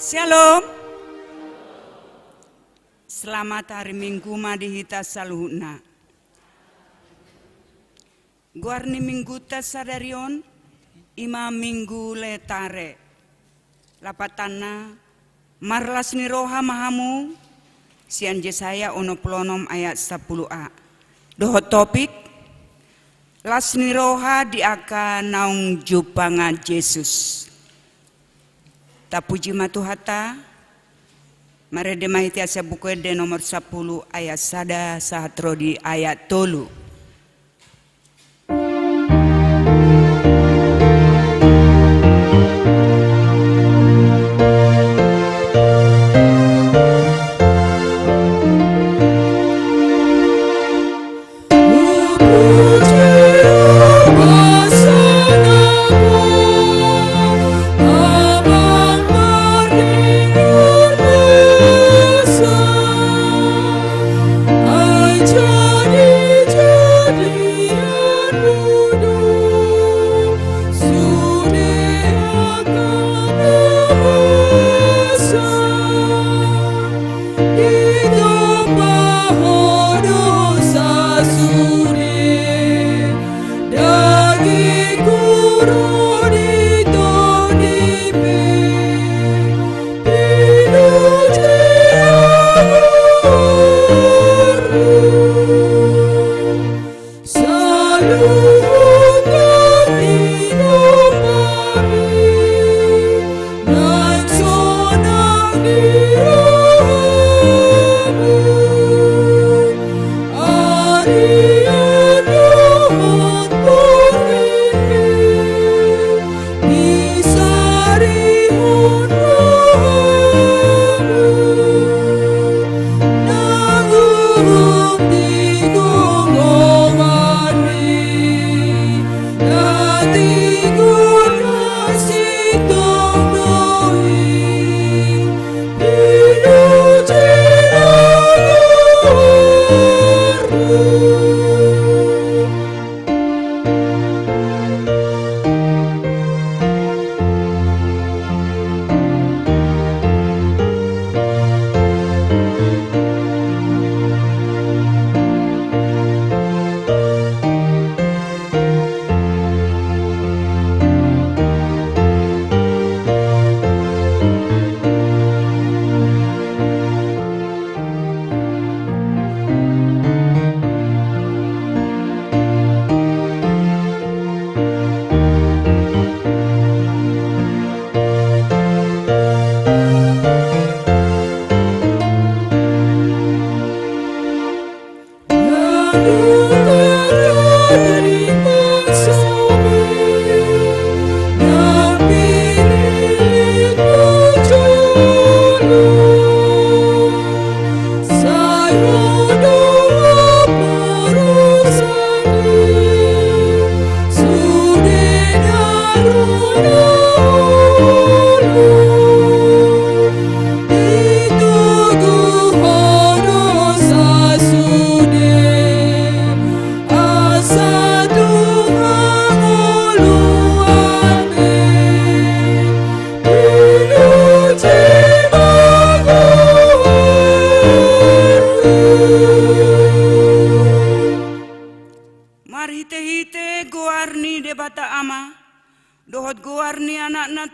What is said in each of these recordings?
Shalom. Selamat hari Minggu madihita saluhna. Guarni minggu tasadarion ima minggu letare. Lapatana marlas ni roha mahamu sian Jesaya ono plonom ayat 10a. Doho topik las ni roha diaka naung jupanga Yesus. Tapuji matuhata marede mahiti asa buku ede nomor 10 ayat sada sahatro di ayat tolu.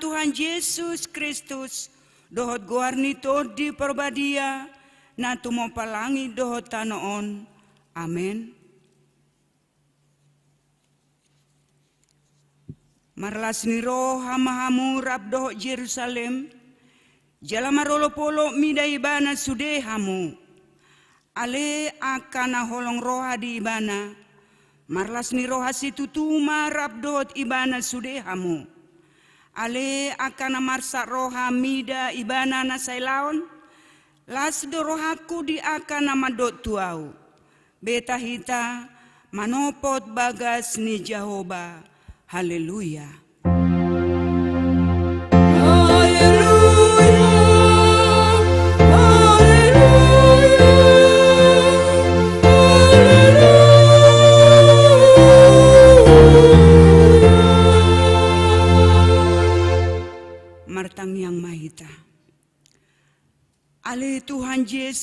Tuhan Yesus Kristus dohot guarni todi perbadia na tumo palangi dohot tanoon. Amen. Marlas ni roh hamahamu rab dohot Yerusalem jala marolo polo mida ibana sude hamu ale akana holong roha di ibana marlas ni roha situtuma rab dohot ibana sude hamu ale akana marsa roha mida ibana na sailaon las do rohaku di akana madot tuau beta hita manopot bagas ni Jehovah. Haleluya. Martang yang mahita.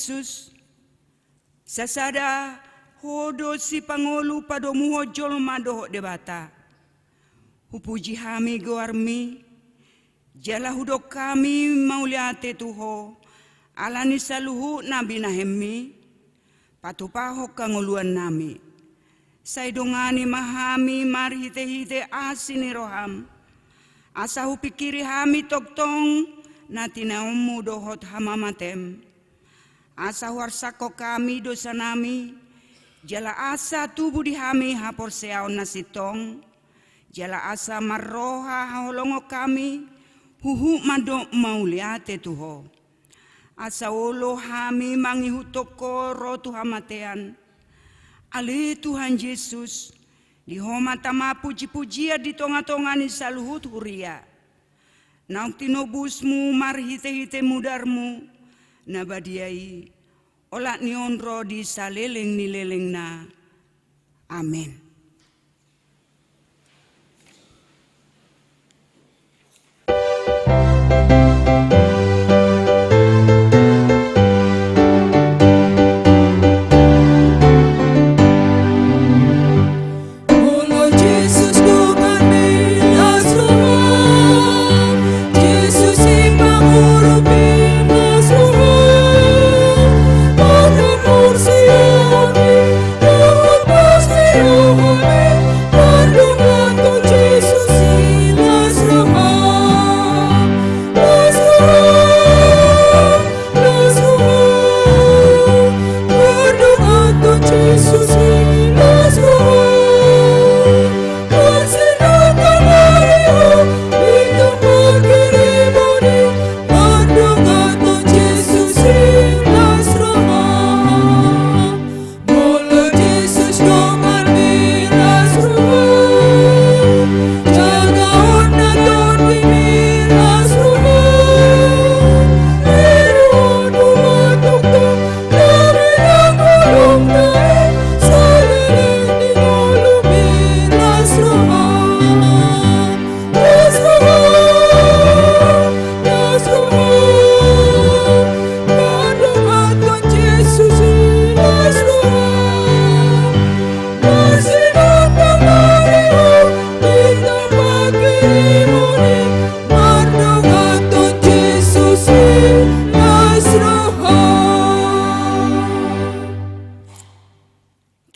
Yesus, sasada hodo si pangolu padomu hojol madoh debata. Hupuji hami goarmi, jala hudok kami mauliate tuho, alani saluhu nabi nahemi, patupaho kanguluan nami. Saidongani mahami marhite-hite asini roham, asahu pikiri hami toktong, natinaomu dohot hamamatem. Asa warsako kami dosa nami, jala asa tubuh di hami hapor seaon nasitong, jala asa marroha haolongo kami, huhu mado mauliate tuho. Asa olo hami mangihutoko rotu hamatean, ale Tuhan Yesus, di homatama puji-pujia di tonga-tongani saluhut huria. Nauk tinobusmu marhite-hite mudarmu, nabadiai, olak nionro di saleleng nileleng na. Amin.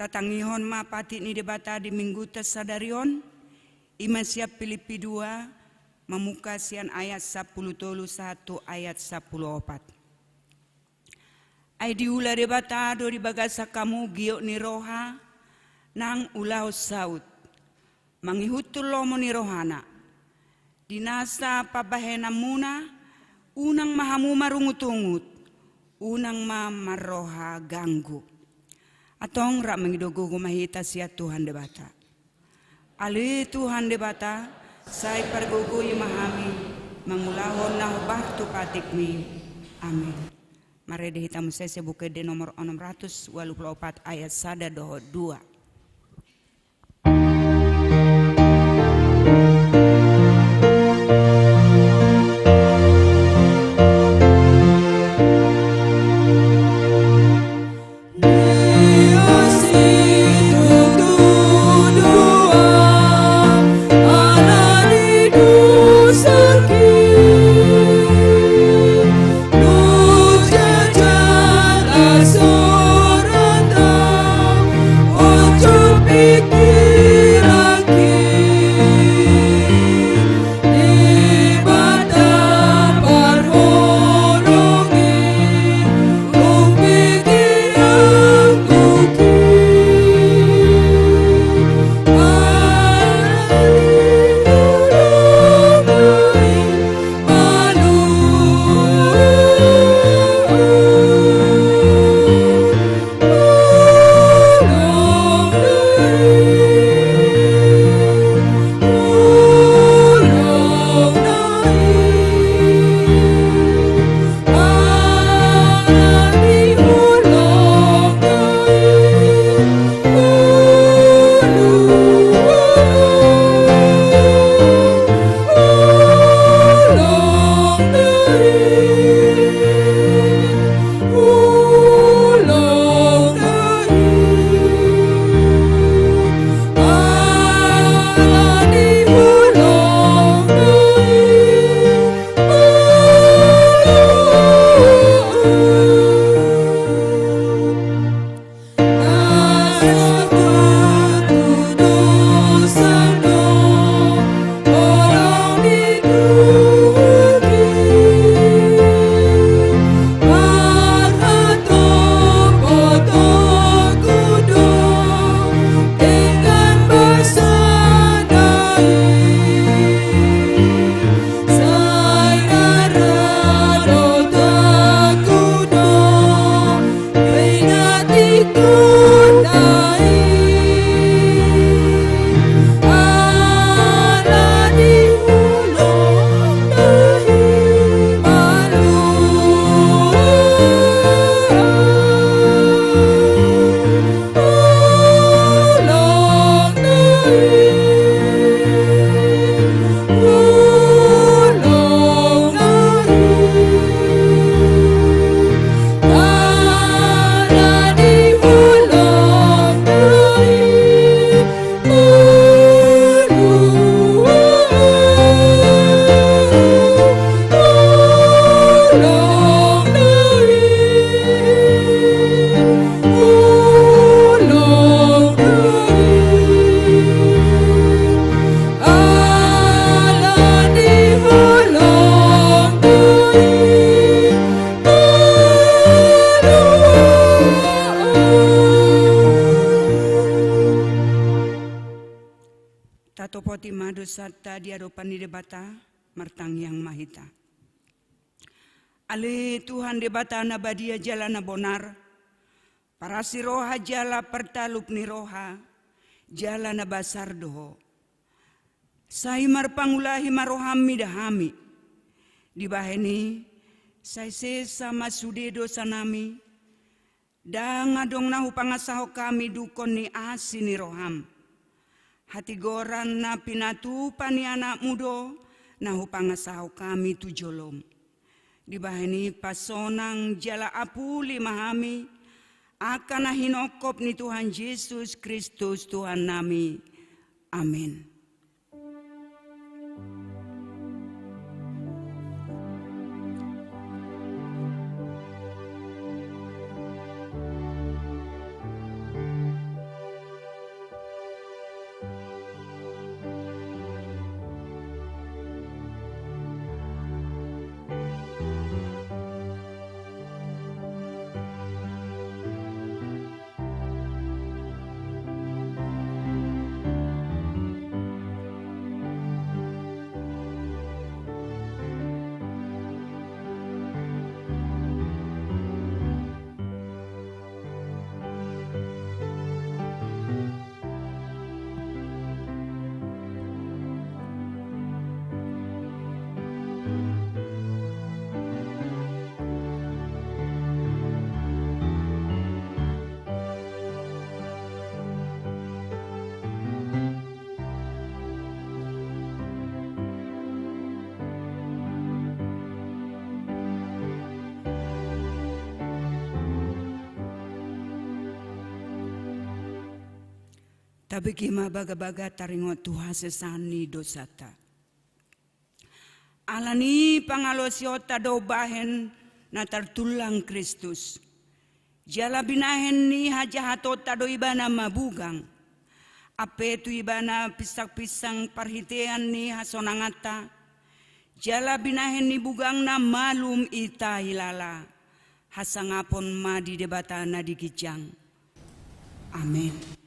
Tatangihon mapati ni debata di minggu tersadarion, iman siap Filipi 2, memuka sian ayat 10 tolu 1 ayat 10 4. Ai diula debata do di bagasa kamu giok ni roha, nang ulau saut, mangihutul lomo ni rohana, dinasa pabahena muna, unang mahamu marungut-ungut, unang maroha ganggu. Atong rak mengidogo gumahita sia Tuhan debata. Ali Tuhan debata, sai pargogo imahami, mangulahon nah bartu patikmi. Amin. Mari dihitam saya buka di nomor 684 ayat 1 doho 2. Oh topoti madu satta di hadapan di debata martang yang mahita. Ale Tuhan debata na badia jala na bonar, para si roha jala pertaluk ni roha, jala na basar doho. Sai marpangulahi marohami dahami, di baheni sai sesa masude dosa nami, dan adong nahu pangasaho kami dukon ni asi ni roham. Hati goran na pinatupan ni anak mudo, nahu pangasaho kami tujolom. Di bahini pasonang jala apuli mahami, akan hinokop ni Tuhan Yesus Kristus Tuhan nami. Amin. Tapi kima baga-baga taringot Tuhan sesani dosata. Alani pangalosiota do bahen na tertulang Kristus. Jala binahen ni hajahatota do ibana mabugang. Ape tu ibana pisak-pisang parhitean ni hasonangata. Jala binahen ni bugang na malum ita hilala. Hasangapon madi debata na dikijang. Amin.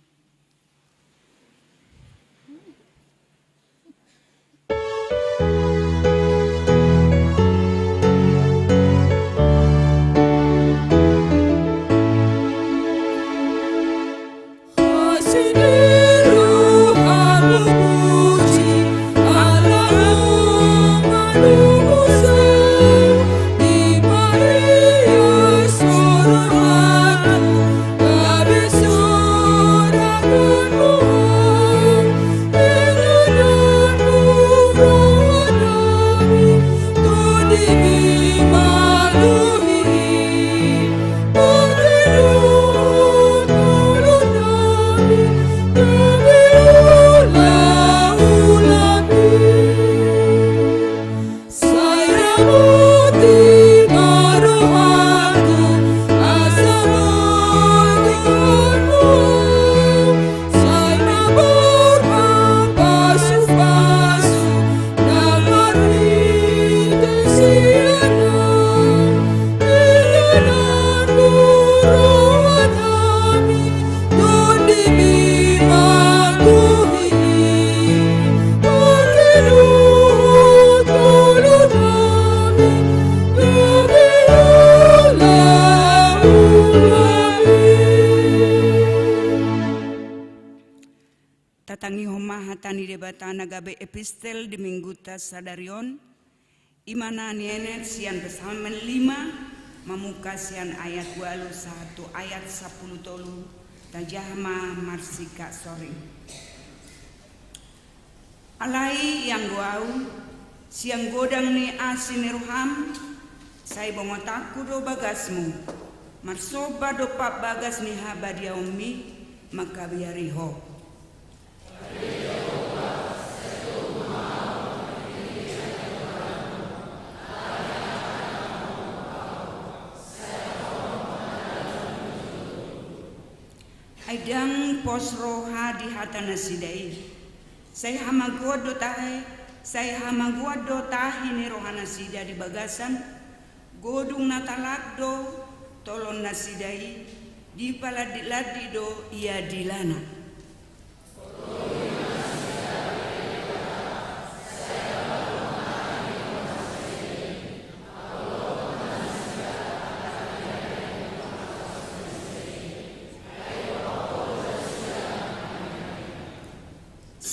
Tatangi homahatani debata nagabe epistel di mingguta sadarion imana nienet sian bersama 5 mamuka sian ayat 21 ayat 10 tolu tajahma marsika sori alai yang guau siang godang ni asin roham sai bongotaku do bagasmu marsoba do pap bagas ni habadia ummi maka biariho. Aidang pos roha di hatana sidai. Saya hamagodo tahi ni rohana sida di bagasan. Godung natalakdo tolon nasidai di paladi do ia dilana.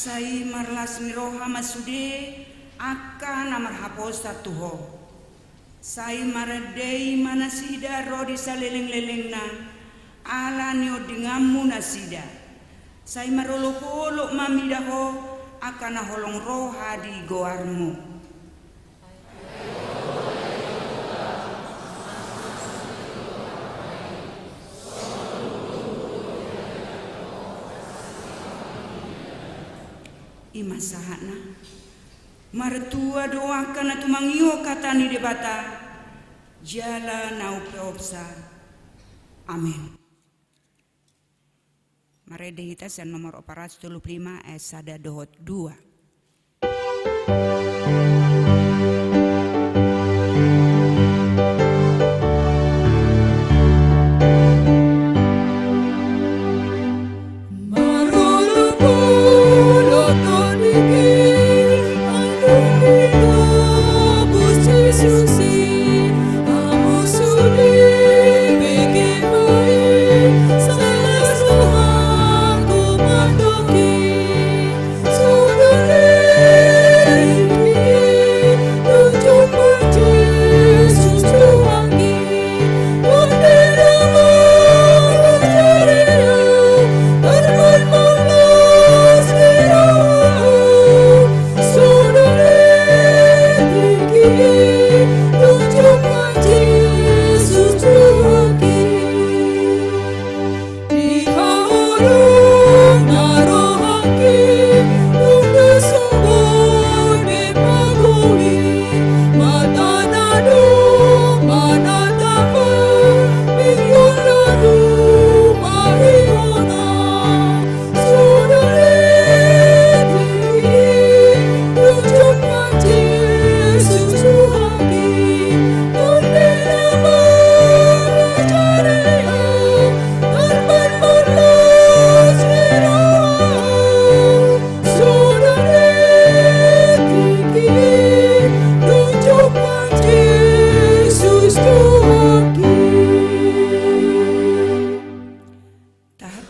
Sai marlas ni roha masude akan amar haposa tuho. Sai maradei manasida rodi saleleng-leleng na ala nio dingamu nasida. Sai marolo-polo mamidaho akan holong roha di goarmu. Imasahana martua doakan atu mangio katani debata jala nau peopsa. Amin. Marede hita sen nomor 425 sada dohot 2.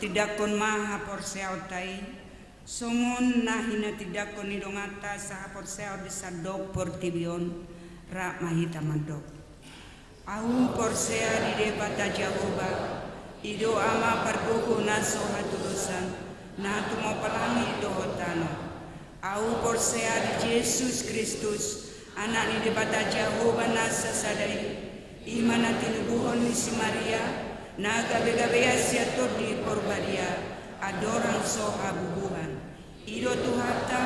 Tidakon maha porseau tai songon nahina tidakon nidongata saha porseau disadok portibion ra mahita mandok au porsea di debata Jehova ido ama parduku naso hatudusan na tumo palangi dohotano au porsea di Yesus Kristus anak ni debata Jehova nasa sadai imana tinubuhon ni si Maria naga bega-bega siatur di porbadia adorang soha bubuhan ido tuhata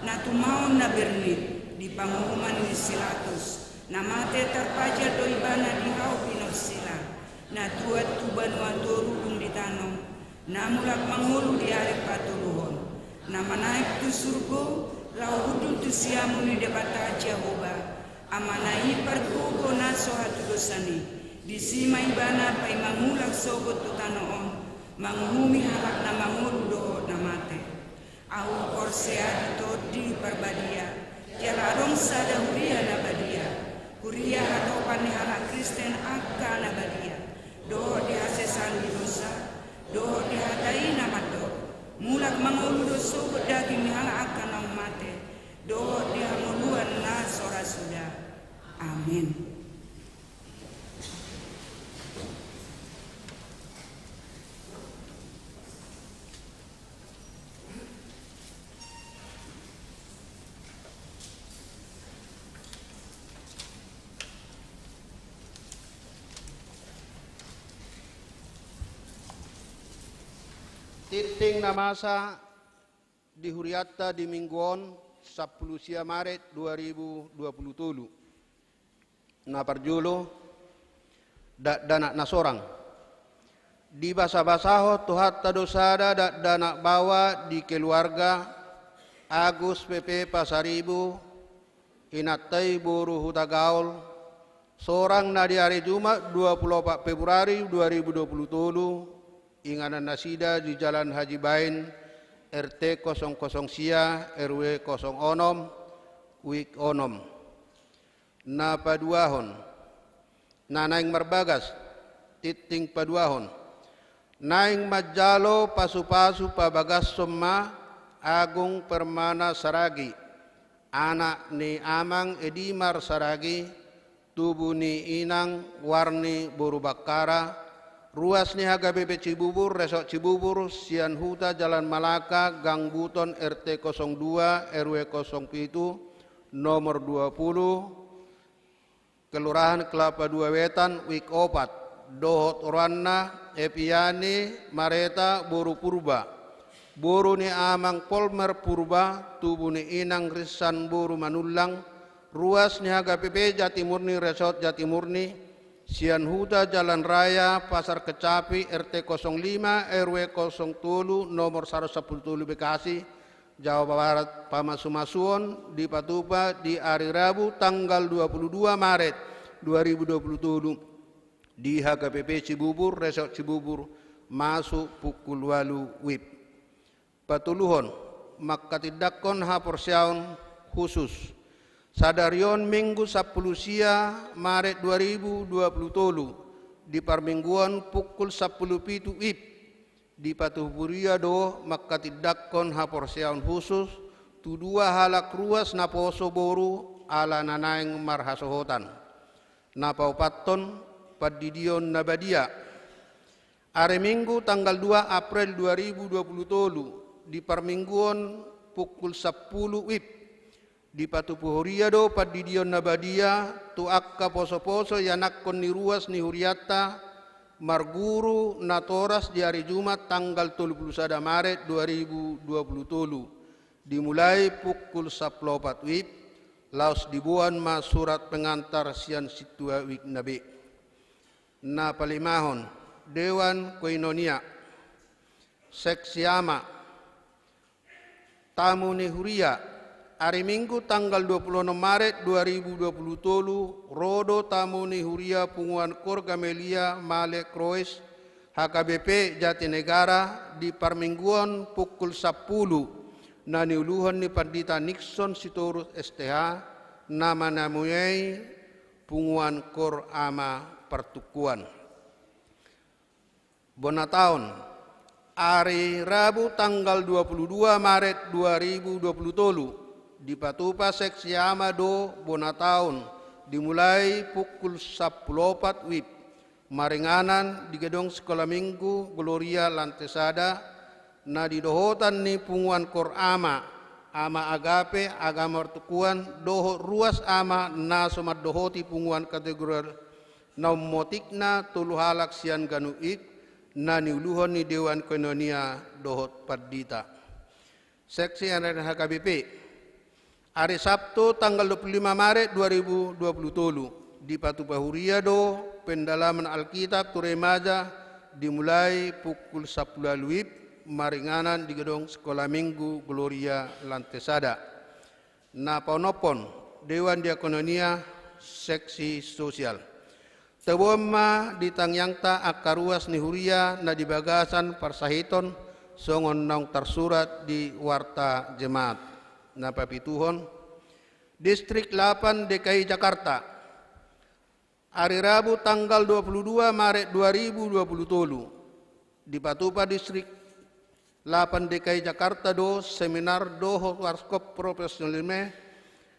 na tumaon na bernit di pangumuman ni silatus na mate terpaja do ibana di hau pinosila na tuat tuban watorudung di tanong na mulak mangulu di arep patuluhon na manaik tu surgo lau hudun tu siamu ni debata Jehova amanai parkugo na soha tu dosani di sima ibana pai mangulak sogot tu tanoon manghumi halak na mangulu doho na mate au porsea di parbadia jala rong sada huria na badia huria hatopan ni halak Kristen akka na badia doho di hasesan di dosa doho di hatai na mato mulak mangulu do sogot daging ni halak akka na mate doho di hamuluan na sora sudah. Amin. Titing namasa di Huriata di Mingguon 10 Maret 2023. Na parjulo danak nasorang. Di basa-basaho tuhatta dosada danak bawa di keluarga Agus PP Pasaribu inatai buru hutagaul seorang na di hari Jumat 24 Februari 2023 inganan nasida di Jalan Haji Bain RT 00 Sia RW 06 Wik Onom na paduahon nanaing marbagas titing paduahon naing majalo pasu-pasu pabagas somma Agung Permana Saragi, anak ni Amang Edimar Saragi, tubuh ni Inang Warni Borubakara, ruas ni HKBP Cibubur, Resort Cibubur, Sian Huta, Jalan Malaka, Gang Buton, RT 02, RW 07, nomor 20, Kelurahan Kelapa Dua Wetan, Wik Opat, Dohot Orwana, Epiani, Mareta, Boru Purba, Boru ni Amang Polmer Purba, tubuh ni Inang Risan Boru Manulang, ruas ni HKPP Jatimurni, Resort Jatimurni, Sian Huta, Jalan Raya, Pasar Kecapi, RT 05, RW 07, nomor 110 Bekasi, Jawa Barat, Pamasumasuon, di Patupa, di hari Rabu tanggal 22 Maret 2027 di HKPP Cibubur, Resort Cibubur, masuk pukul 8 WIB. Patuluhon, makatidakon haporsiaon khusus. Sadarion Minggu 10 sia Maret 2027 di Parmingguan pukul 10 WIB di Patuhuria do makatidakon haporsiaon khusus tudua halak ruas naposo boru ala nanaing marhasohotan. Napaupaton Padidion Nabadia. Hari Minggu tanggal 2 April 2027 di Parmingguan pukul 10 WIB di Patupuhuria do Padidion Nabadia tu akka poso-poso yanakon ni ruas ni Huriata Marguru Natoras di hari Jumat tanggal 31 Maret 2027 dimulai pukul 14 WIB laos dibuan ma surat pengantar sian situa wik nabi. Na palimahon Dewan Koinonia Seksiama Tamu ni Huria hari Minggu tanggal 26 Maret 2027 Rodo Tamu ni Huria Punguan Kor Gamelia Male Kroes HKBP Jatinegara di Parmingguan pukul 10 na niuluhan ni Pandita Nixon Sitorus STH nama namuyai Punguan Kor Ama Pertukuan. Bonataon hari Rabu tanggal 22 Maret 2027 di Patupa Seksi Amado Bonataon dimulai pukul 14 WIB maringanan di gedung Sekolah Minggu Gloria Lantesada na didohotan ni Punguan Kor Ama Agape Agama Pertukuan doho ruas ama na somat dohoti punguan kategori naumotikna tulu halak sian ganuik na niuluhon ni Dewan Koinonia dohot Padita. Seksi HKBP hari Sabtu tanggal 25 Maret 2027 di Patupahuria do pendalaman Alkitab Turemaja dimulai pukul 10 WIB maringanan di gedung Sekolah Minggu Gloria Lantesada. Na paunopon Dewan Diakonia Seksi Sosial. Tewema di tangyangta akaruas ni Huria na di bagasan parsahiton songon naung tersurat di Warta Jemaat. Na papituhon Distrik 8 DKI Jakarta hari Rabu tanggal 22 Maret 2027 di Patupa Distrik 8 DKI Jakarta do seminar do warskop profesionalisme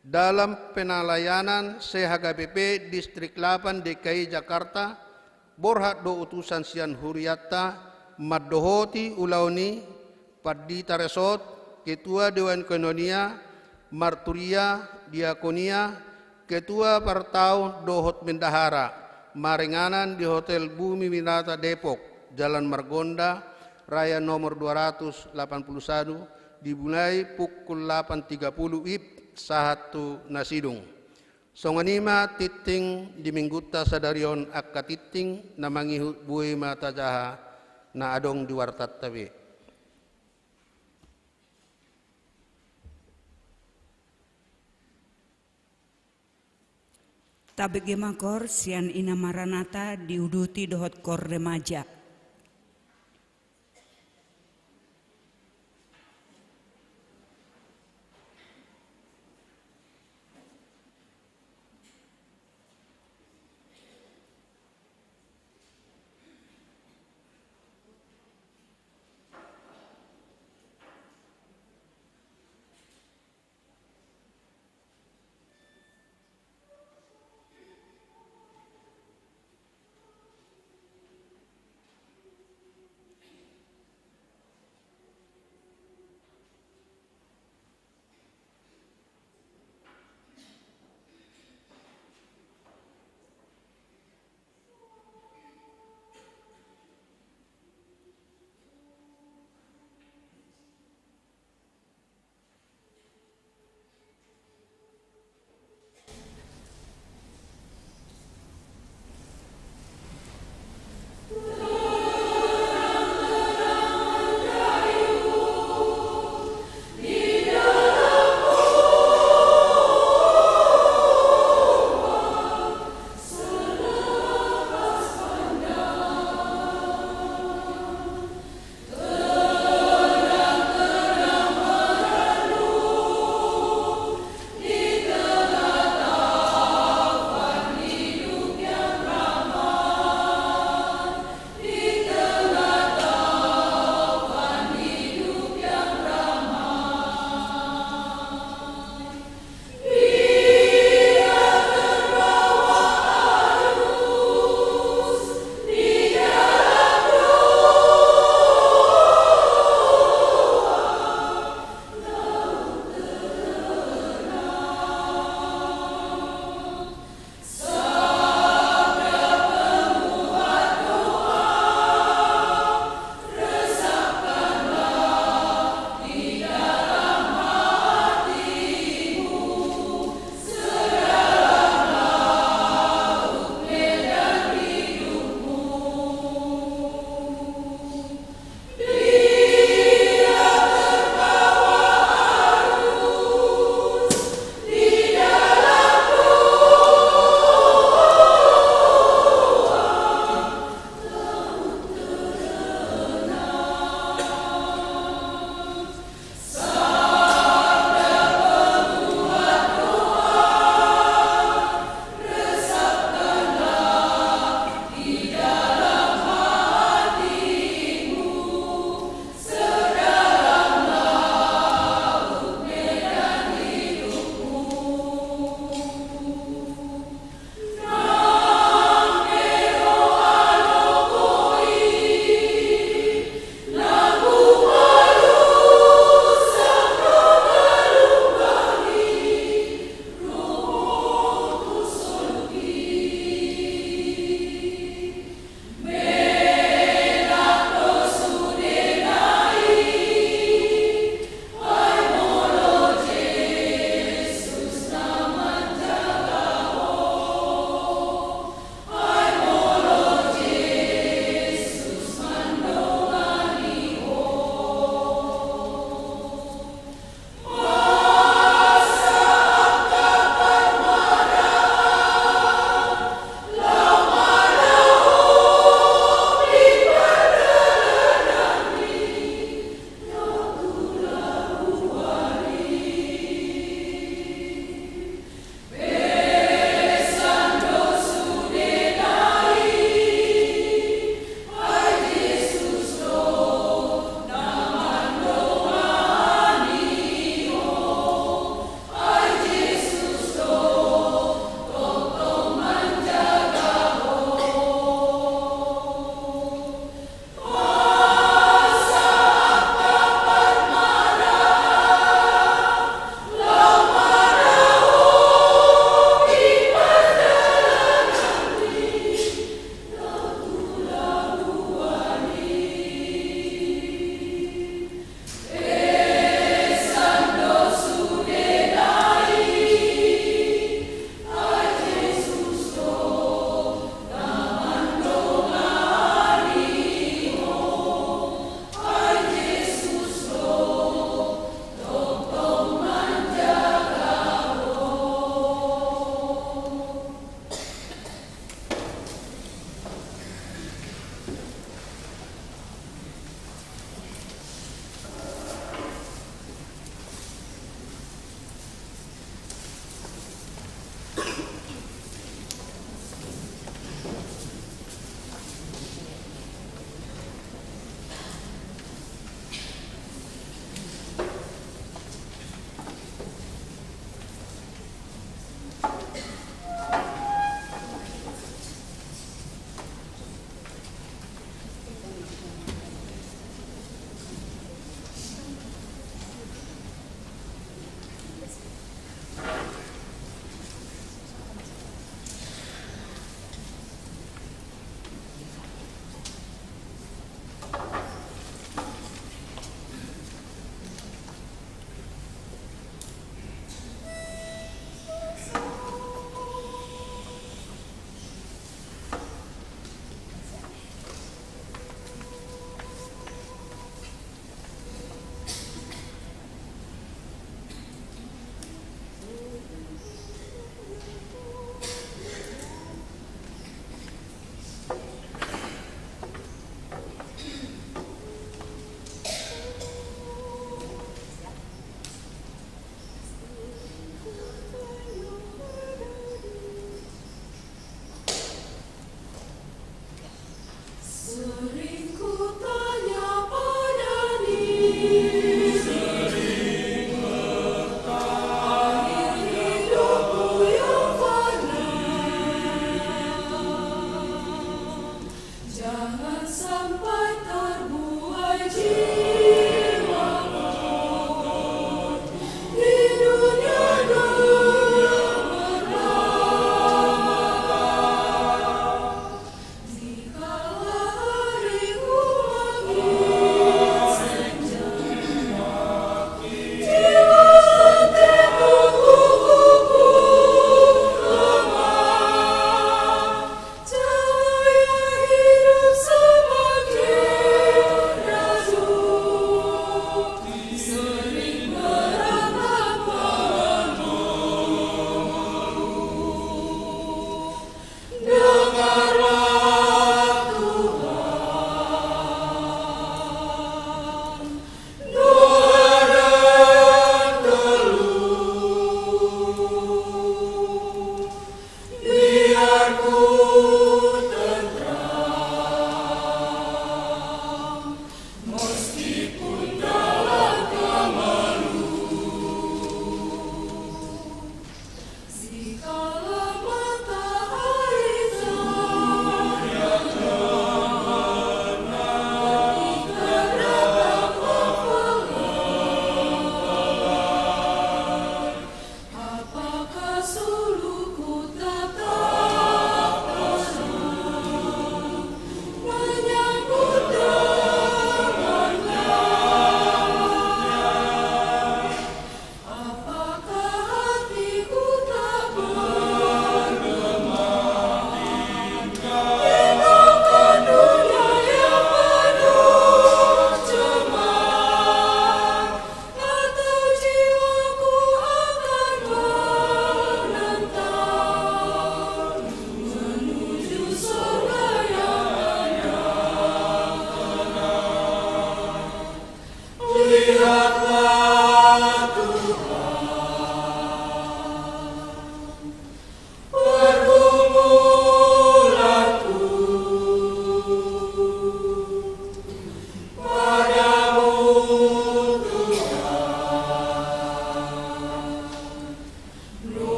dalam penalayanan CHKPP Distrik 8 DKI Jakarta borhat do utusan sian Huriata Maddohoti Ulauni Padita Resort Ketua Dewan Koinonia Marturia Diakonia Ketua Partau Dohot Bendahara maringanan di Hotel Bumi Winata Depok Jalan Margonda Raya nomor 281 dimulai pukul 8.30 WIB sahatu nasidung. Songanima titing di mingguta sadarion akka titing na mangihut buhay mata jaha na adong di wartat tabi. Tabege makor sian ina maranata diuduti dohot kor remaja.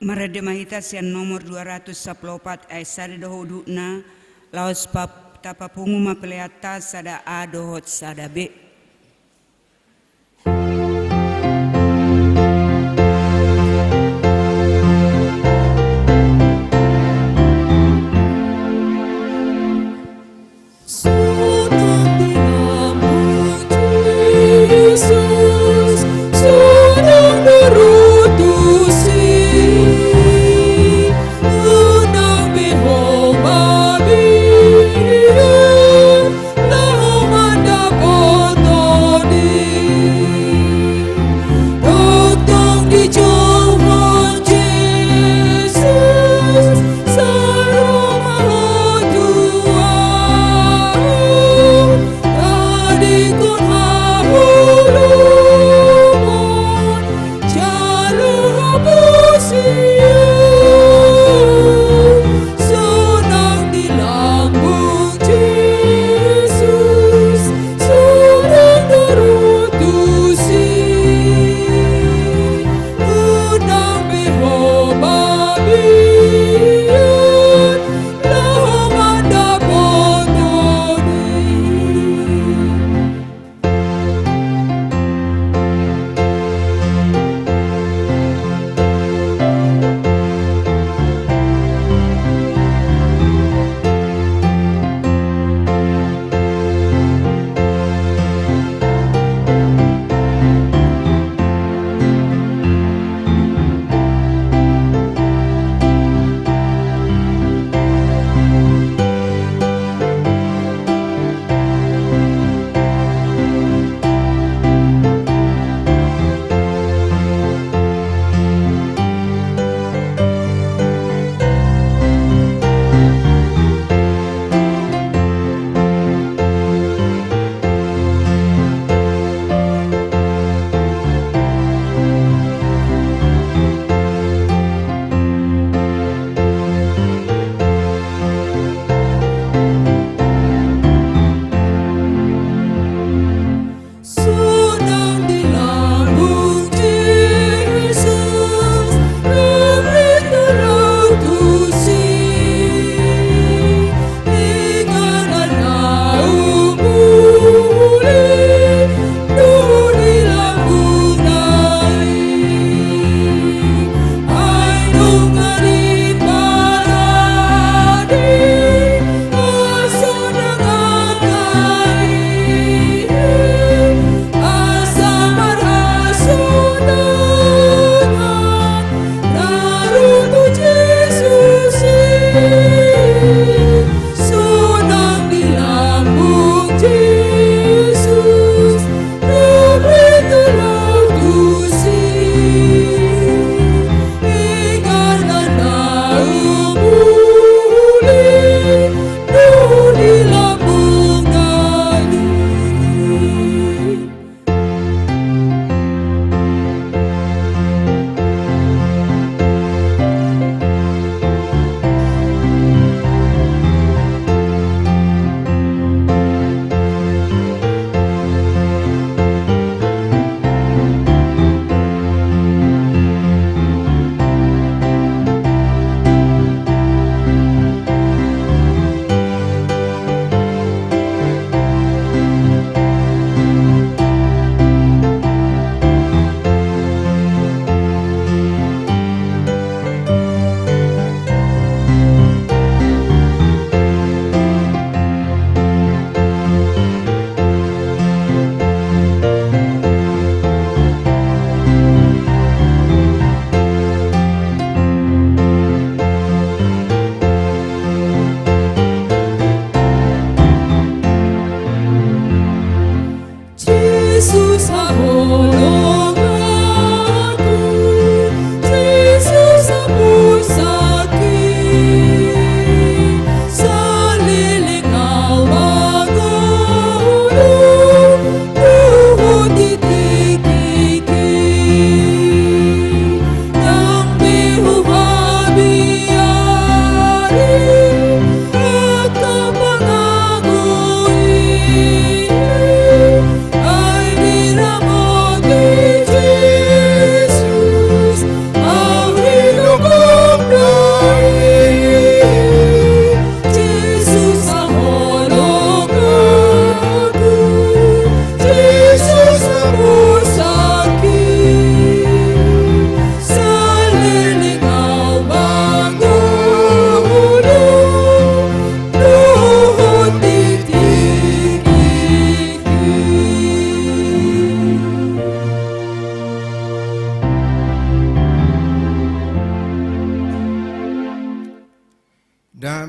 Marademahitas yang nomor 214 ay sada doho na laos pap tapapungu mapeleata sada A dohot sada B. Oh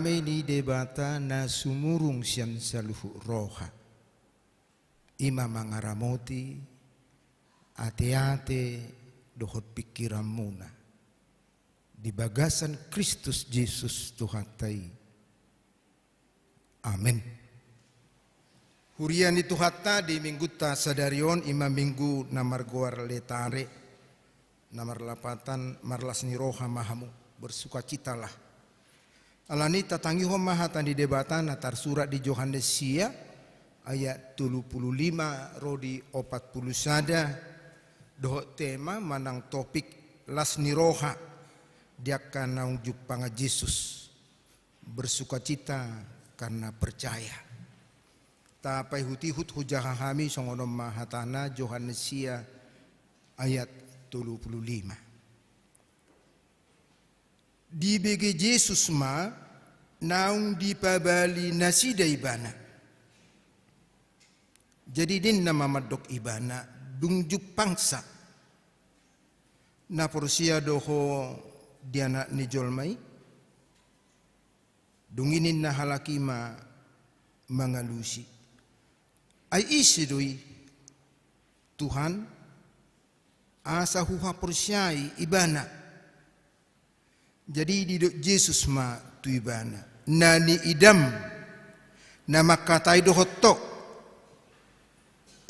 rame ni debata na sumurung sian saluhu roha. Ima mangaramoti ate-ate dohot pikiran muna. Di bagasan Kristus Yesus Tuhatai. Amin. Hurian itu hatta di minggu ta sadarion ima minggu namar goar letare namar lapatan marlas ni roha mahamu bersukacitalah. Alani tatangi ho mahatan di debatan atar surat di Yohanes sia ayat 35 rodi 40 sada doh tema manang topik las ni roha dia kana unjuk panga Yesus bersukacita karena percaya. Tapai hutihut hujah kami songonom mahatana Yohanes sia ayat 35. Di bege Yesus ma naung dipabali nasi daibana. Jadi din nama madok ibana dungjuk pangsa. Na porsia doho diana ni jolmai. Dunginin na halakima mangalusi. Ay isidui Tuhan asa huha porsiai ibana. Jadi di Yesus ma tu ibana. Nani idam nama katai dohotok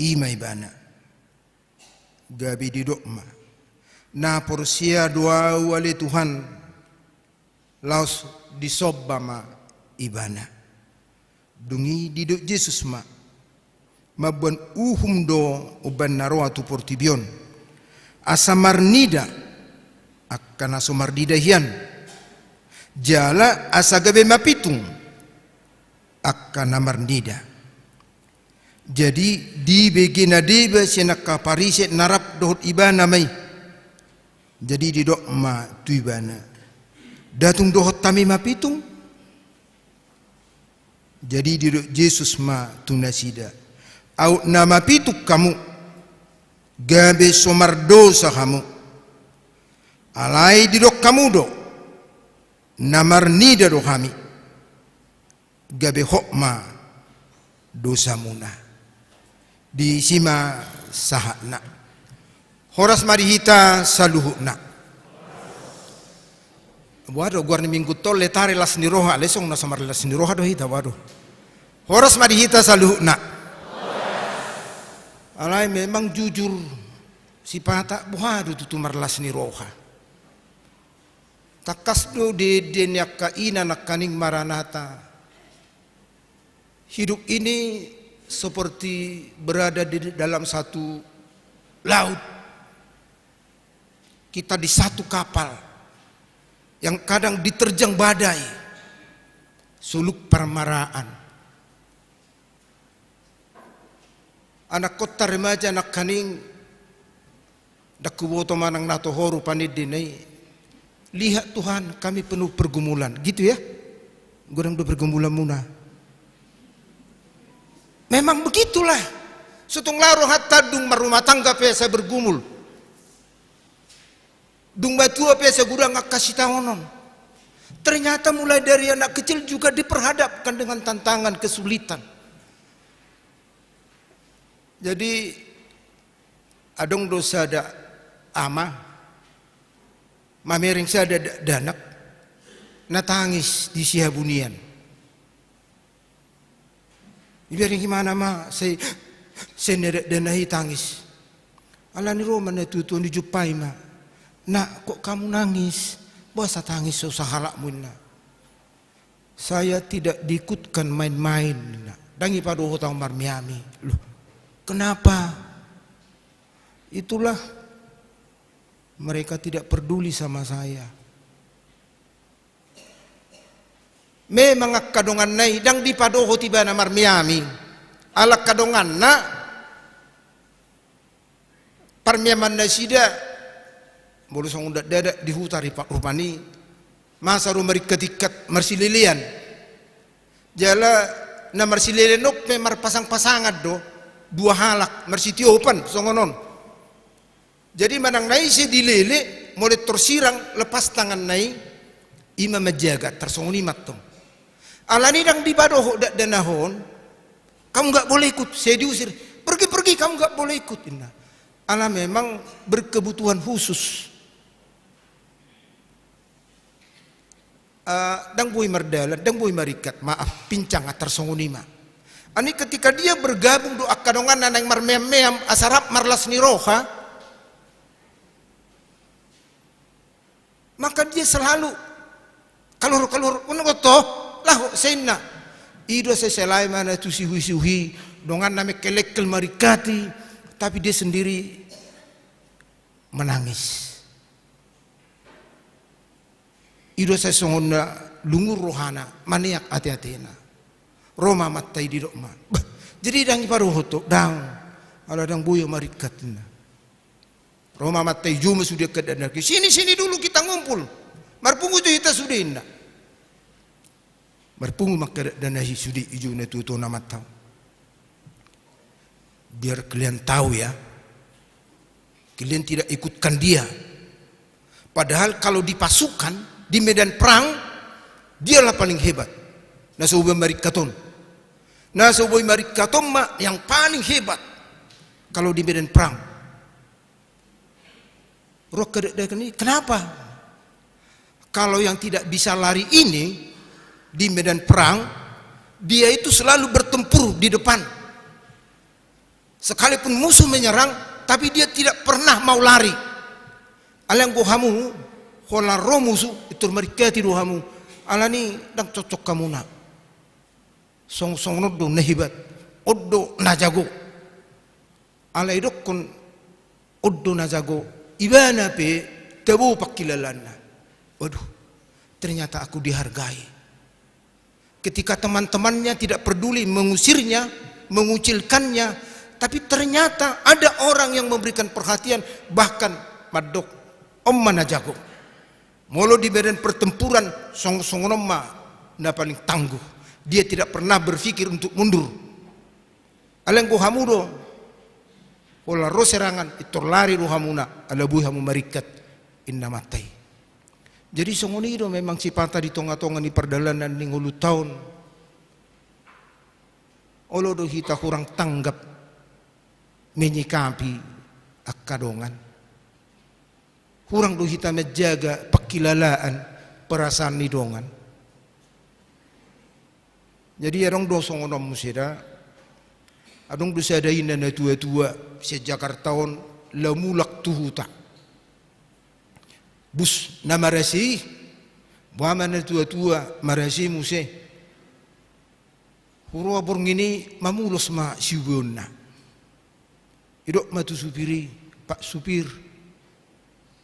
ima ibana. Gabi di ma. Na porsia doa wali Tuhan laos disobama ibana. Dungi di Yesus ma. Mabuan uhum do uban naroa tu portibion asamarnida akan asomardida hian jala asagabe mapitung akan amarnida. Jadi di begina deba senak kapariset narap dohot ibana mai. Jadi di dok ma tu ibana datung dohot tami mapitung. Jadi di dok Yesus ma tunasida. Au nama pituk kamu gabe somardosa kamu alai didok kamu do namarnida do kami gabe hokma dosa muna di sima sahana horas marihita saluhuna waduh guarni minggu tol letare las ni roha lesong na samar las ni roha do hita waduh horas marihita saluhuna. Alai memang jujur si pata buhadu tutu marlas ni roha. Takas do de denyak kaina nakaning maranata. Hidup ini seperti berada di dalam satu laut. Kita di satu kapal yang kadang diterjang badai. Suluk permaraan. Anak kota remaja anak kaning dakuboto manang natohoru panidinai. Lihat Tuhan kami penuh pergumulan. Gitu ya. Gurang do pergumulan muna. Memang begitulah. Sutung laro hatta dung marumah tangga pesa bergumul. Dung batua pesa gurang akasih tawonon. Ternyata mulai dari anak kecil juga diperhadapkan dengan tantangan kesulitan. Jadi adong dosa ada ama mamering saya ada danak natangis di sihabunian. Biarin gimana ma saya nedak danahi tangis. Alani Roma na tutu ni jupai ma. Nak kok kamu nangis? Basa tangis susah halakmu na. Saya tidak diikutkan main-main na. Dangi pada hutang marmiami. Loh. Kenapa? Itulah mereka tidak peduli sama saya. Memang kadongan nai dang dipadoho tiba na marmiami. Alak kadongan na parmiaman na sida bolusong undat dada dihutari pak rupani masa rumari ketikat marsililian jala na marsililian nok me marpasang-pasangan do dua halak marsitiopan songonon. Jadi manang nai si dilele mulai tersirang lepas tangan nai ima menjaga tersongoni matong. Alani dang di badoh dak danahon, kamu nggak boleh ikut, saya diusir. Pergi kamu nggak boleh ikut. Ala memang berkebutuhan khusus. Dang boy mardalan, dang boy marikat, maaf pincang atar songunima. Ani ketika dia bergabung doa kadongan nanang marmeam asarap marlas niroha, maka dia selalu kalur unagoto lah sena ido seselai mana tu sihui dongan name kelekel marikati, tapi dia sendiri menangis. Ido sesongona lungur rohana maniak hati-hatina Roma matai di dokma. Jadi dang iparu hoto dang ala dang buyo marikatina. Roma matai juma sudah ke dana. Sini dulu kita ngumpul. Marpungu tu kita sudah indah. Marpungu maka dana sudi ijuna tu nama tahu. Biar kalian tahu ya. Kalian tidak ikutkan dia. Padahal kalau di pasukan di medan perang dialah paling hebat. Nasuboy marikaton. Nasuboy marikaton yang paling hebat kalau di medan perang. Kenapa? Kalau yang tidak bisa lari ini di medan perang, dia itu selalu bertempur di depan. Sekalipun musuh menyerang, tapi dia tidak pernah mau lari. Alang gohamu, hola romusu itu mereka tidur hamu. Alani dang cocok kamu nak. Song noddo nehibat, oddo najago. Alai dokon oddo najago. Ibana pe tebu pakilalana. Waduh, ternyata aku dihargai. Ketika teman-temannya tidak peduli mengusirnya, mengucilkannya, tapi ternyata ada orang yang memberikan perhatian, bahkan madok om manajago. Molo di medan pertempuran song-songonomma na paling tangguh. Dia tidak pernah berpikir untuk mundur. Aleng ko hamudo wala ro serangan itu lari ro hamuna ala buih hamu marikat inna matai. Jadi songonido memang sipata di tonga-tonga di perdalanan ning 10 tahun. Olo do hita kurang tanggap menyikapi akadongan. Kurang do hita menjaga pakilalaan perasaan nidongan. Jadi arong do songonom musida adong do sadain na tua-tua si Jakartaon lamulak tuhuta. Bus na marasi buama na tua-tua marasi muse. Huro aborng ini mamulos ma sigon na. Idok matu supiri Pak Supir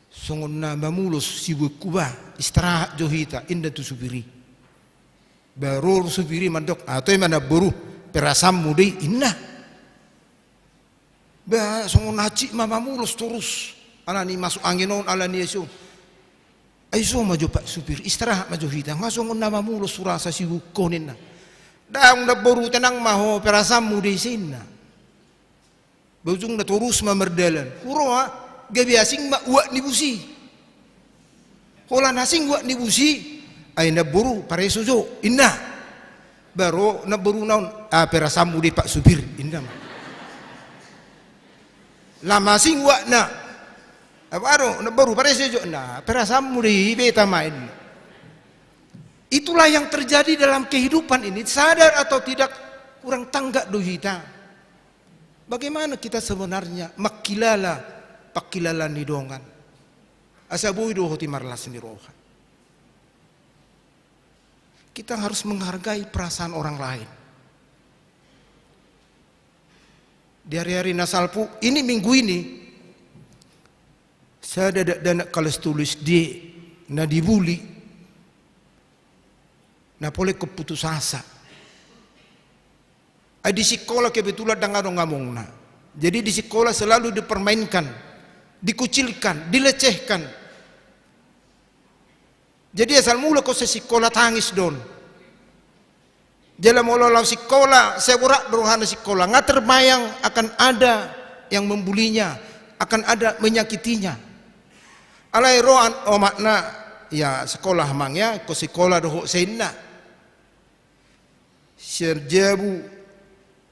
songon na mamulos sibu kuba istirahat johita inda tu supiri baru supiri mandok atau mana boru perasam mudai inna ba songon haji mamulos terus alani masuk angin on alani eso aiso maju Pak Supir istirahat maju hita ngasongon na mamulos surasa sibu konin na daang na boru tenang maho perasam mudai sinna bujung na terus mamerdalan huroa gabi asing ma uak ni busi holan asing uak ni busi ay naburu pare sujo inna baru naburu naon perasamu di Pak Supir inna lama asing uak na baru naburu pare sujo na perasamu di beta main. Itulah yang terjadi dalam kehidupan ini, sadar atau tidak kurang tanggap dohita. Bagaimana kita sebenarnya makilala pakilalan nidongan asabu ido hoti marlas niroha. Kita harus menghargai perasaan orang lain. Di hari-hari nasalpu ini minggu ini saya ada dana kalau tulis di na dibuli na boleh keputus asa. Di sekolah kebetulan dengan ngomong na. Jadi di sekolah selalu dipermainkan, dikucilkan, dilecehkan. Jadi asal mula kau sekolah tangis don. Jala mula lau sekolah, seburak beruhana sekolah. Nggak terbayang akan ada yang membulinya, akan ada menyakitinya. Alai roan o makna ya sekolah mangnya, kau sekolah doh sena. serjabu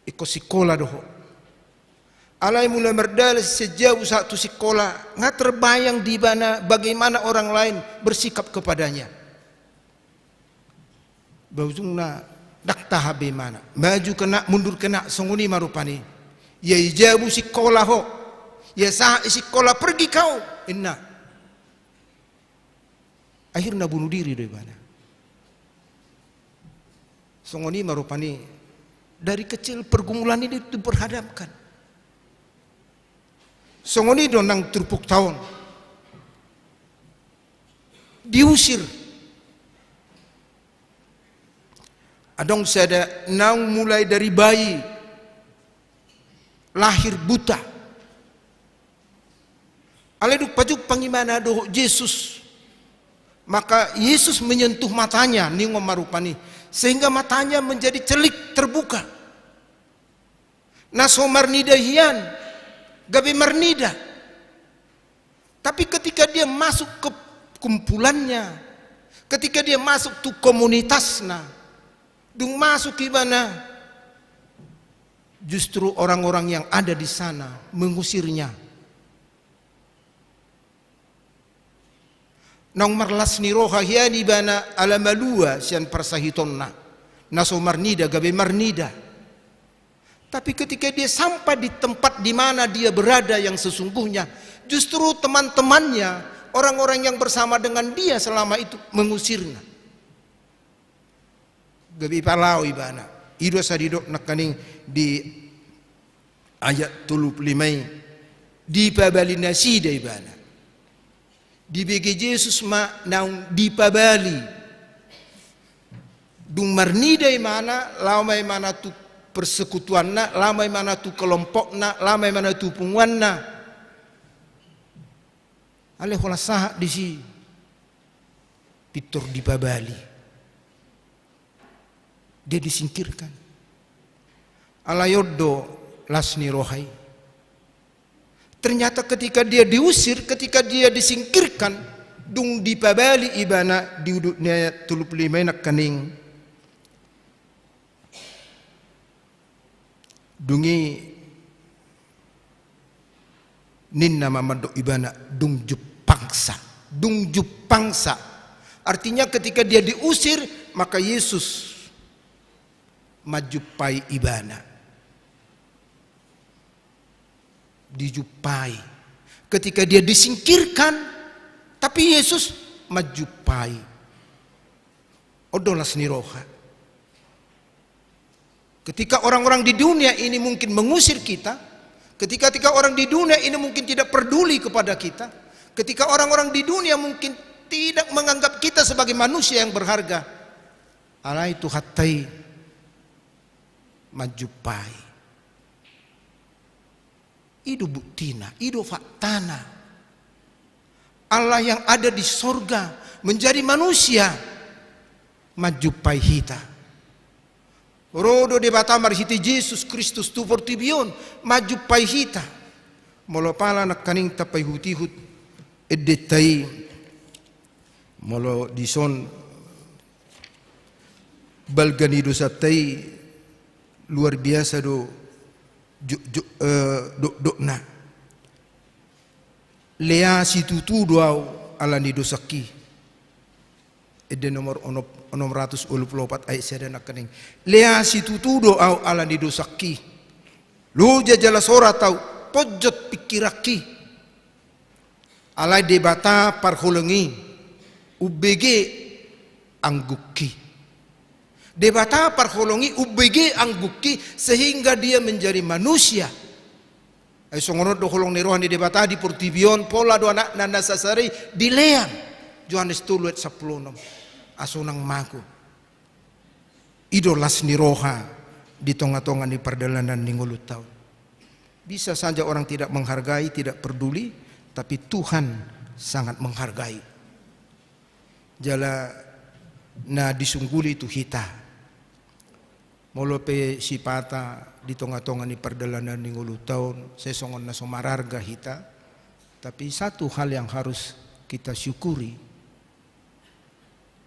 iko sekolah doho. Alai mulai merdal sejauh satu sekolah, nggak terbayang di mana bagaimana orang lain bersikap kepadanya. Bauzungna dak tahabe mana, maju kena mundur kena songoni marupani. Ya jabu sekolah ho, ya sah sekolah pergi kau, inna. Akhirnya bunuh diri dari mana? Songoni marupani dari kecil pergumulan ini diperhadapkan. Songoni donang terpuk tahun diusir. Adong sada nang mulai dari bayi lahir buta. Aleduk pajuk pangimana doh Yesus. Maka Yesus menyentuh matanya ningo marupani sehingga matanya menjadi celik terbuka. Naso marnida hian gabe marnida. Tapi ketika dia masuk ke kumpulannya, ketika dia masuk ke komunitasnya, dung masuk ke mana, justru orang-orang yang ada di sana mengusirnya. Nang marlas ni roha hiani bana alamalua sian persahitonna naso marnida gabe marnida. Tapi ketika dia sampai di tempat di mana dia berada yang sesungguhnya, justru teman-temannya, orang-orang yang bersama dengan dia selama itu mengusirnya. Gabi palau ibana. Ido sadidok nakaning di ayat 35 di pabali nasida ibana. Di bege Yesus ma naung di pabali. Dung marnida imana, lamai mana tu persekutuanna, lamai mana tu kelompokna, lamai mana tu punguanna. Ale hola sah di si pitur di pabali. Dia disingkirkan. Alayoddo lasni rohai. Ternyata ketika dia diusir, ketika dia disingkirkan, dung di pabali ibana di udutnya 35 nak kaning. Dungi ninna mamado ibana dung jupangsa. Dung jupangsa artinya ketika dia diusir maka Yesus majupai ibana. Dijupai. Ketika dia disingkirkan tapi Yesus majupai. Odolas niroha. Ketika orang-orang di dunia ini mungkin mengusir kita, ketika orang di dunia ini mungkin tidak peduli kepada kita, ketika orang-orang di dunia mungkin tidak menganggap kita sebagai manusia yang berharga, ala itu hatai majupai. Idu buktina, idu faktana. Allah yang ada di sorga menjadi manusia majupai hita. Rodo de batamar hiti Jesus Kristus tu portibion maju pai hita molo pala nak kaning tapai hutihut edetai molo dison balganido satai luar biasa do na lea situtu doau ala nido sakki ede nomor 624 ayat saya nak kening lea situtudo au ala di dosaki lu jajala sora tau pojot pikiraki alai debata parholengi ubege angguki debata parholongi ubege angguki sehingga dia menjadi manusia. Ay songono do holong ni rohan di debata di portibion pola do anak nanda sasari di leang Johannes 3:10 asunang maku idolas ni roha di tonga-tonga di perjalanan ni ngulut tahun. Bisa saja orang tidak menghargai, tidak peduli, tapi Tuhan sangat menghargai. Jala na disungguli itu hita molope sipata di tonga-tonga ni perjalanan ni ngulut tahun sesongon na somararga hita. Tapi satu hal yang harus kita syukuri,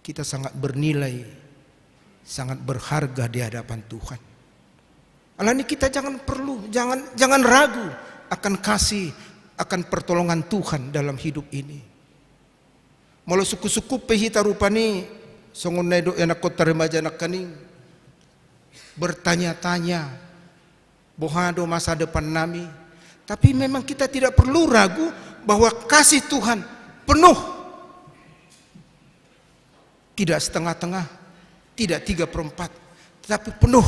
kita sangat bernilai sangat berharga di hadapan Tuhan. Alani kita jangan ragu akan kasih, akan pertolongan Tuhan dalam hidup ini. Molo suku-suku pehita rupani songon nedo enak kota remaja nak kaning bertanya-tanya bohado masa depan nami. Tapi memang kita tidak perlu ragu bahwa kasih Tuhan penuh, tidak setengah-tengah, tidak 3/4, tetapi penuh,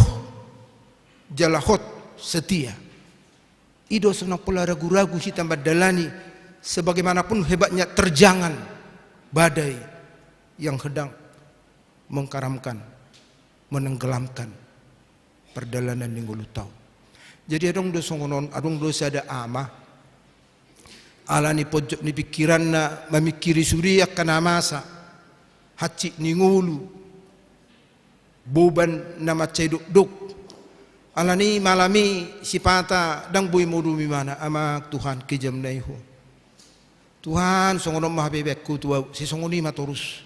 jalahot, setia. Ido senang pula ragu-ragu kita dalani, sebagaimanapun hebatnya terjangan badai yang sedang mengkaramkan, menenggelamkan perjalanan yang tahu. Jadi adong dosa ada ama ala ni pojok ni pikiran na memikiri suri akan masa hacik ni ngulu boban nama ceduk duk ala ni malami sipata dang boy modu mimana ama Tuhan kejam naiho Tuhan songono mah bebekku tua si songoni matorus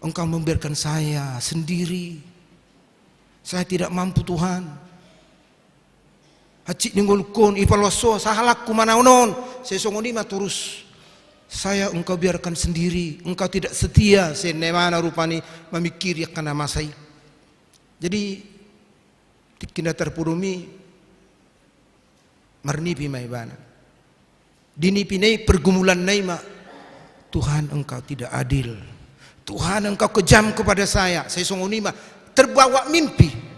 engkau membiarkan saya sendiri, saya tidak mampu Tuhan. Hacik ninggolkon ipaloso sahalakku manaunon sesongoni maturus saya engkau biarkan sendiri, engkau tidak setia senemana rupani memikiri akan nama saya. Jadi tikina terpurumi marnipi maibana dinipinai pergumulan naima Tuhan engkau tidak adil, Tuhan engkau kejam kepada saya sesongoni mah terbawa mimpi.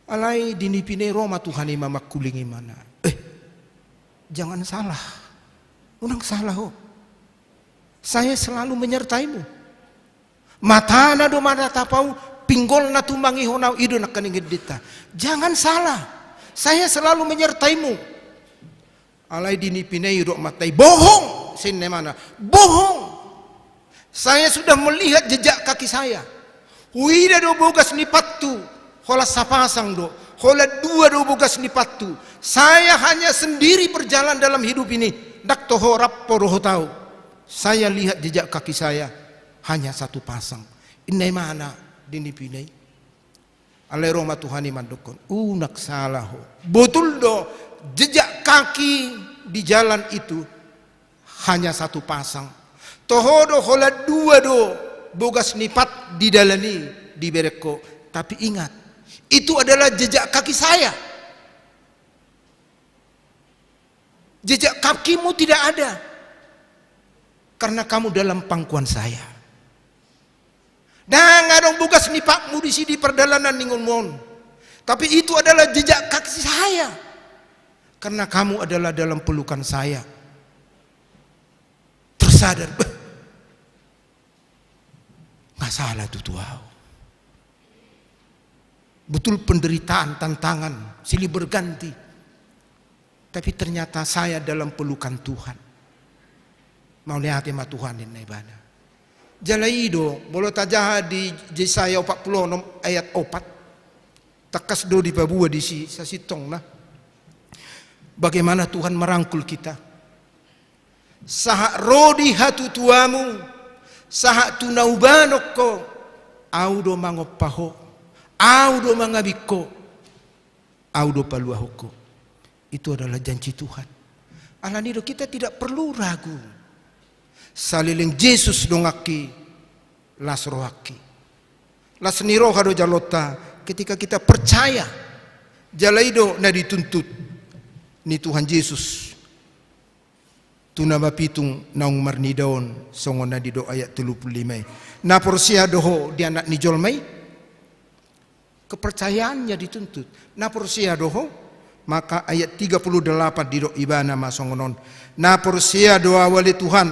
Alai dinipine Roma Tuhan ima makulingi mana. Jangan salah. Unang salah ho. Saya selalu menyertaimu. Mata na do mana tapau pinggol na tumangi honau ido na kaningid dita. Jangan salah. Saya selalu menyertaimu. Alai dinipine iro matai bohong. Sine mana? Bohong. Saya sudah melihat jejak kaki saya. Wida do bogas ni patu. Hola sapasang do, hola 2 do bogas ni patu. Saya hanya sendiri berjalan dalam hidup ini. Dak toho rappo roho tahu. Saya lihat jejak kaki saya hanya 1 pasang. Inai mana dinipinai? Alai Roma Tuhani mandukon. Unak salah ho. Betul do, jejak kaki di jalan itu hanya 1 pasang. Toho do hola 2 do bogas nipat di dalani di bereko. Tapi ingat, itu adalah jejak kaki saya. Jejak kakimu tidak ada. Karena kamu dalam pangkuan saya. Dan ngadong bukas nipakmu di sini perjalanan ningun. Tapi itu adalah jejak kaki saya. Karena kamu adalah dalam pelukan saya. Tersadar. Nggak salah tuh tuau. Betul penderitaan, tantangan, silih berganti. Tapi ternyata saya dalam pelukan Tuhan. Mau lihat ma Tuhan ini bana. Jalaido, bolo tajah di Yesaya 40 ayat 4. Takas do di babua di si sasitong na. Bagaimana Tuhan merangkul kita. Saha rodi hatu tuamu, saha tunaubanoko, audo mangopaho. Audo mangabiko, audo paluahoko. Itu adalah janji Tuhan. Alanido kita tidak perlu ragu. Saliling Yesus dongaki, las rohaki, las niroha do jalota. Ketika kita percaya, jalaido na dituntut ni Tuhan Yesus. Tunama pitung naung marnidaon songon na di do ayat 35. Na porsia doho di anak ni jolmai. Kepercayaannya dituntut. Na porsia doho, maka ayat 38 di do ibana masongonon. Na porsia doa wali Tuhan,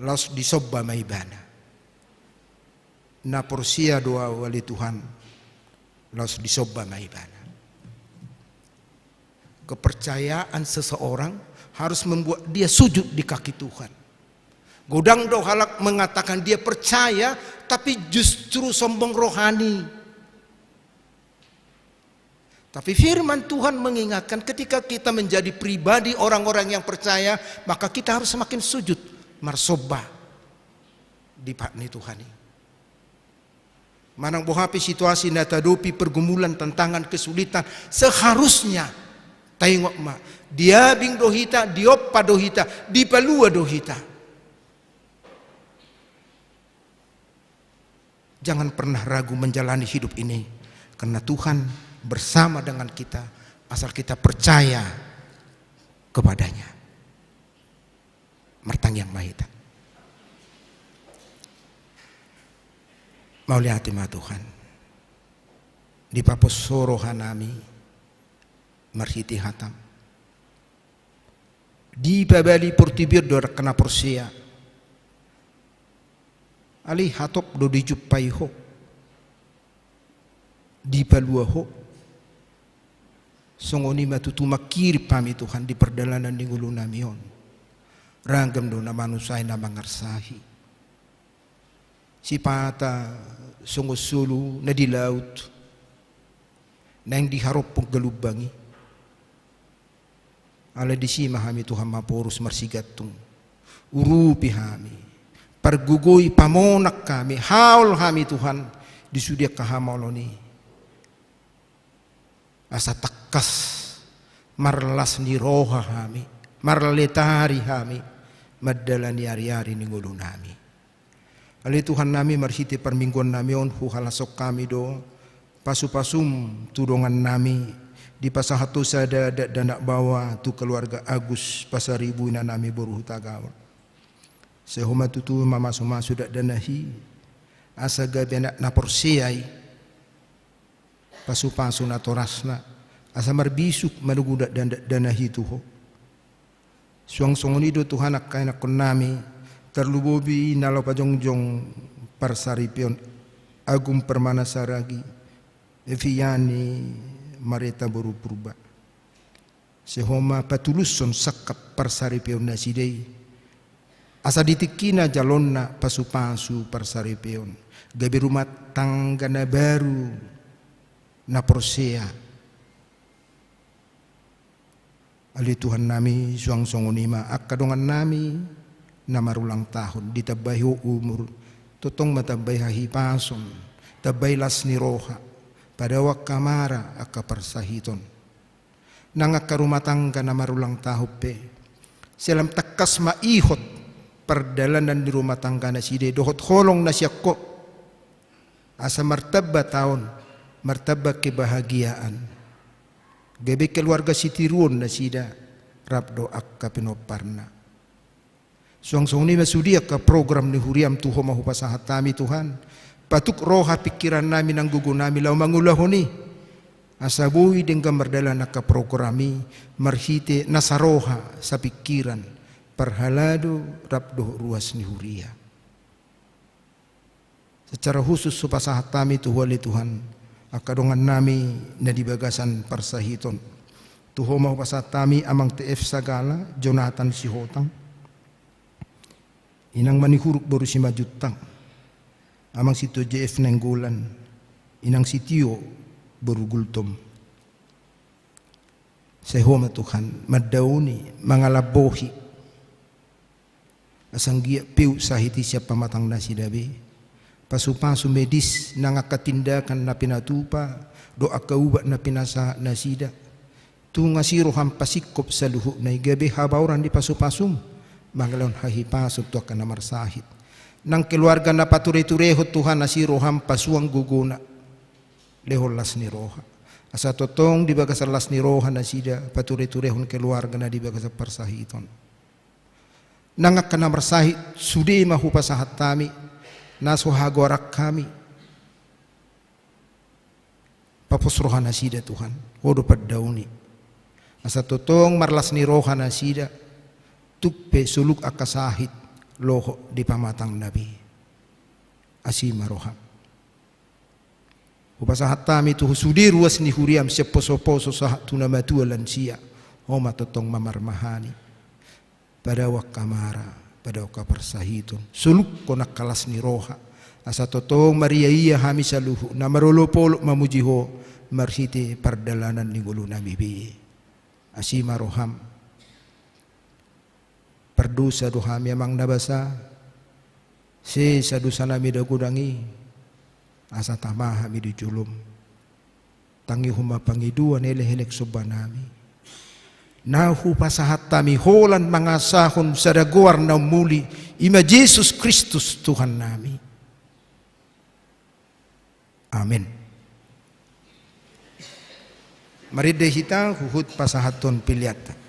los disobba maibana. Na porsia doa wali Tuhan, los disobba maibana. Kepercayaan seseorang harus membuat dia sujud di kaki Tuhan. Godang do halak mengatakan dia percaya, tapi justru sombong rohani. Tapi firman Tuhan mengingatkan ketika kita menjadi pribadi orang-orang yang percaya, maka kita harus semakin sujud, marsobah. di pakni Tuhan. Manang bohapi situasi natadopi pergumulan, tantangan, kesulitan, seharusnya tengok ma dia bing dohita, dioppa dohita, dipalua dohita. Jangan pernah ragu menjalani hidup ini, karena Tuhan bersama dengan kita asal kita percaya kepadanya. Martang yang mahita. Mau lihat ma Tuhan. Di paposoro hanami marhiti hatam. Di pabali portibir dor kena porsia. Ali hatop do dijupai ho. Di palua ho. Songoni matutu makiri pami Tuhan di perdalanan di ngulu namion. Ranggam do na manusay na mangarsahi. Si pata sungusulu na di laut. Na yang diharap pong galubangi. Ala di si mahami Tuhan maporus marsigatong. Urupi hami. Pergugoy pamonak kami, haul kami Tuhan di sudia kahamaloni. Asa takas marlas ni roha kami, marletari kami, madalani ari-ari ni ngulu nami. Ali Tuhan nami marhiti permingguan nami on huhalasok kami do, pasu-pasum tudongan nami di pasahatu sada danak bawa tu keluarga Agus pasaribu na nami buruh tagawa. Sehuma tutu mama suma sudah danahi asa gabi anak naporsiai pasu-pasu na torasna asa marbisuk manuguda danahi tuho suang-suang nido Tuhan ak kainak nami terlubobi nalo pajongjong parsaripion agum permana saragi eviani mareta boru purba sehoma patuluson sakap parsaripion nasidei asa ditikina jalonna pasu-pasu parsaripion gabi rumah tangga na baru na prosea ali Tuhan nami suang songonima akadongan nami na marulang tahun ditabayo umur totong matabay hahipason tabay las ni roha padawak kamara akaparsahiton nang akarumah tangga na marulang tahupe selam takas maihot perdalanan di rumah tangga na side dohot holong na siya ko asa martaba taon martaba kebahagiaan gabi keluarga sitiruon na sida rabdo akka pinoparna suang-suang ni masudia ka program ni huriam tuho mahupasahat kami Tuhan patuk roha pikiran namin ang gugo namin law mangulahoni asa buwi dengga mardala na ka programi marhite nasaroha sa pikiran perhalado rabdo ruas ni huria. Secara khusus supasahat kami tuhali Tuhan akadongan nami na dibagasan parsahiton. Tuho mau pasahat kami amang TF Sagala Jonathan Sihotang. Inang manihuruk baru si Majutang. Amang si JF Nenggulan. Inang si Tio baru Gultom. Sehoma Tuhan madauni mangalabohi asanggia piu sahiti siapa matang nasi dabe pasu-pasu medis nangakatindakan na pinatupa doa kaubat na pinasa nasida tu ngasiro hampasikop sa luhu na igabi habauran di pasu-pasum mangalon hahipasok tu akan namar sahit nang keluarga na pature-turehot Tuhan nasiro hampasuang guguna lehol las ni roha asa totong di bagasar las ni roha nasida pature-turehon keluarga na di bagasar parsahiton nangak kana marsahi sudi mahu pasahat kami naso hagorak kami papos rohana sida Tuhan hodo paddauni asa totong marlas ni rohana sida tuppe suluk akasahit loho di pamatang nabi asima roham upasahat kami tuh sudi ruas ni huriam seposo-poso sahat tunamatua lansia homa totong mamarmahani padawak kamara, padawak kaparsahiton. Suluk konak kalas ni roha. Asa totong Maria iya hami saluhu. Na marolopolok mamujiho. Marhiti pardalanan ni gulu nabibi. Asima roham. Perdosa dohami amang nabasa. Se sadusana mi dagudangi asa tamah mi dijulum. Tangi huma pangiduan elek-elek sobanami. Nahu pasahat tami holan mangasahon sadaguar na muli ima Yesus Kristus Tuhan nami. Amin. Mari dehita huhut pasahaton piliata.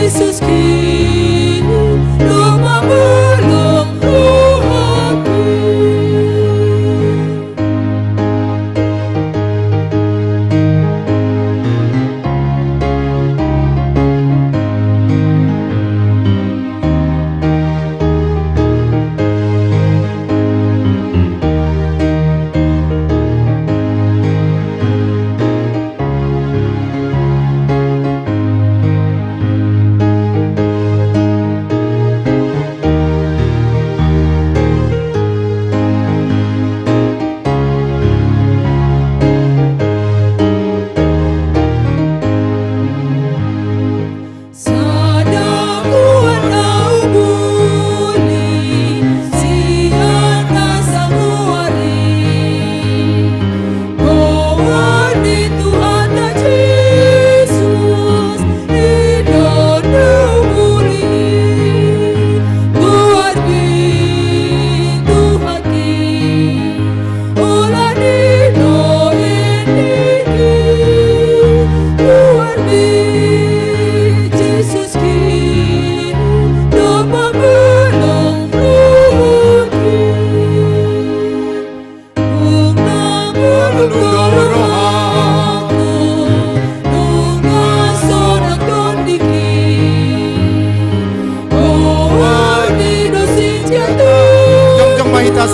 Yesus kini lupa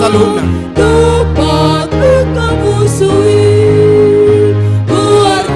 saluhna. Dapat kamu sui Tuhan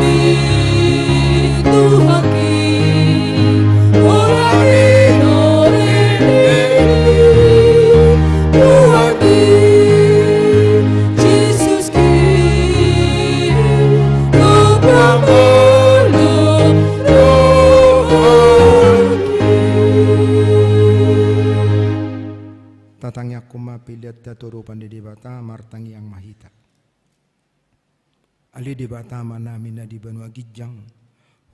Tatangnya kuma pilihat datoro pandai bata martangi yang mahita. Ali di bata mana mina di banua gijang.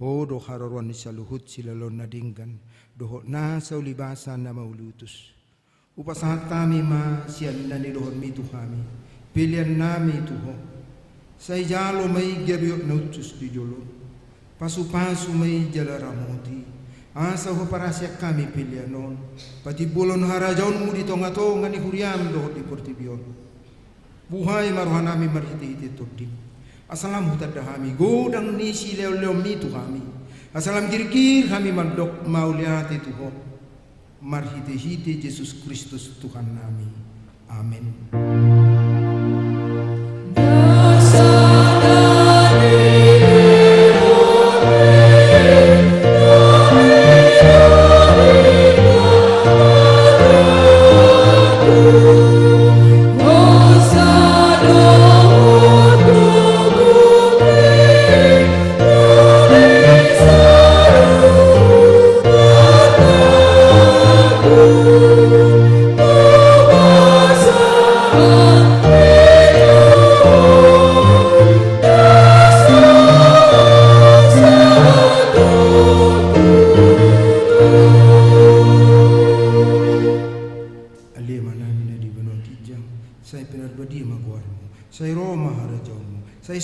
Ho do hararon saluhut silalon nadinggan. Doho na saulibasa na maulutus. Upasahat kami ma siyan na nilohon mi tuhami. Pilihan nami tuho. Sa ijalo may gabiot na utus di jolo. Pasu-pasu may jalaramoti. Asa ho para siya kami pilihanon. Pati bulon harajaon mo dito nga to nga ni huriam doho di portibion. Buhay maruhan nami marhiti-hiti turdi. Asalam hutad dahami. Godang ni silew-lew mi tuhami. Asalam girgir kami mandok mauliati tuho. Marhiti-hiti Jesus Kristus Tuhan nami. Amin.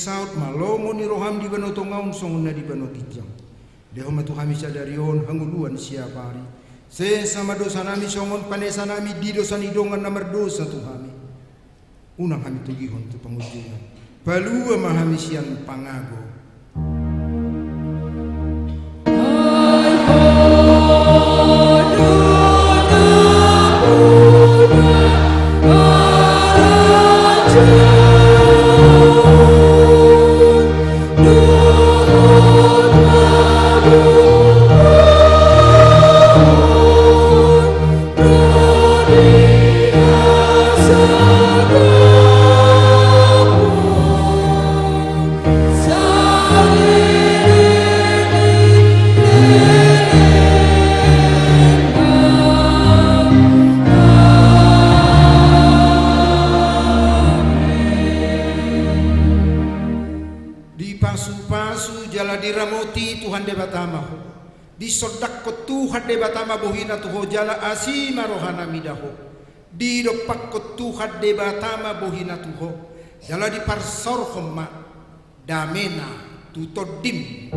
Saut malomo ni roham di bano tongaun songun na di bano kijang. Leho matu kami sadarion hanguluan siapari. Se sama dosa nami songon panesa nami di dosa nidongan namar dosa tu kami. Unang kami tugihon tu pengujian. Palua mahami sian pangago. Sodak ko Tuhan de batama bohina tuho jala asima rohana midaho. Di dopak ko Tuhan de batama bohina tuho jala di parsor homma damena tutodim.